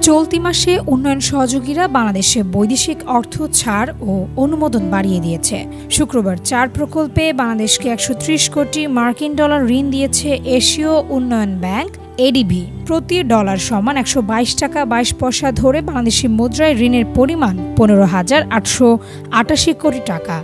চলতি মাসে উন্নয়ন সহযোগীরা বাংলাদেশে বৈদেশিক অর্থ ছাড় ও অনুমোদন বাড়িয়ে দিয়েছে। শুক্রবার 4 প্রকল্পে বাংলাদেশকে 130 কোটি মার্কিন ডলার ঋণ দিয়েছে এশীয় উন্নয়ন ব্যাংক এডিবি। প্রতি ডলার সমান 122 টাকা 22 পয়সা ধরে বাংলাদেশি মুদ্রায় ঋণের পরিমাণ 15,888 কোটি টাকা।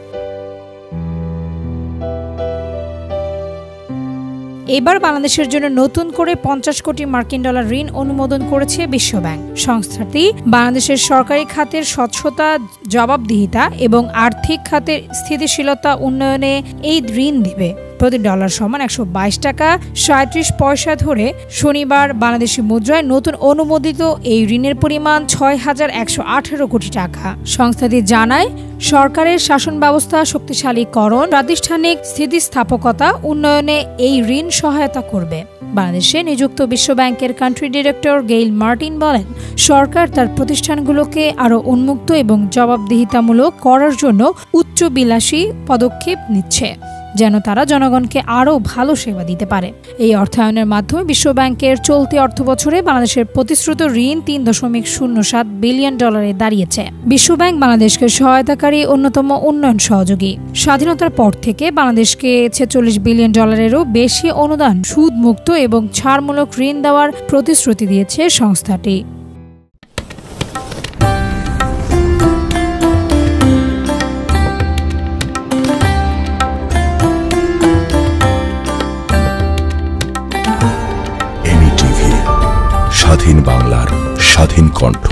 এবার বাংলাদেশের জন্য নতুন করে 50 কোটি মার্কিন ডলার ঋণ অনুমোদন করেছে বিশ্বব্যাংক। সংস্থাটি বাংলাদেশের সরকারি খাতের স্বচ্ছতা, জবাবদিহিতা এবং আর্থিক খাতের স্থিতিশীলতা উন্নয়নে এই ঋণ দেবে। প্রতি ডলার সমান 122 টাকা 37 পয়সা ধরে শনিবার বাংলাদেশি মুদ্রায় নতুন অনুমোদিত এই ঋণের পরিমাণ 6,118 কোটি টাকা। সংস্থাটি জানায়, সরকারের শাসন ব্যবস্থা শক্তিশালীকরণ, প্রাতিষ্ঠানিক স্থিতিস্থাপকতা উন্নয়নে এই ঋণ সহায়তা করবে। বাংলাদেশে নিযুক্ত বিশ্বব্যাংকের কান্ট্রি ডিরেক্টর গেইল মার্টিন বলেন, সরকার তার প্রতিষ্ঠানগুলোকে আরও উন্মুক্ত এবং জবাবদিহিতামূলক করার জন্য উচ্চবিলাসী পদক্ষেপ নিচ্ছে, যেন তারা জনগণকে আরও ভালো সেবা দিতে পারে। এই অর্থায়নের মাধ্যমে বিশ্বব্যাংকের চলতি অর্থবছরে বাংলাদেশের প্রতিশ্রুত ঋণ 3.07 বিলিয়ন ডলারে দাঁড়িয়েছে। বিশ্বব্যাংক বাংলাদেশকে সহায়তাকারী অন্যতম উন্নয়ন সহযোগী। স্বাধীনতার পর থেকে বাংলাদেশকে 46 বিলিয়ন ডলারেরও বেশি অনুদান, সুদমুক্ত এবং ছাড়মূলক ঋণ দেওয়ার প্রতিশ্রুতি দিয়েছে সংস্থাটি। স্বাধীন বাংলার স্বাধীন কণ্ঠ।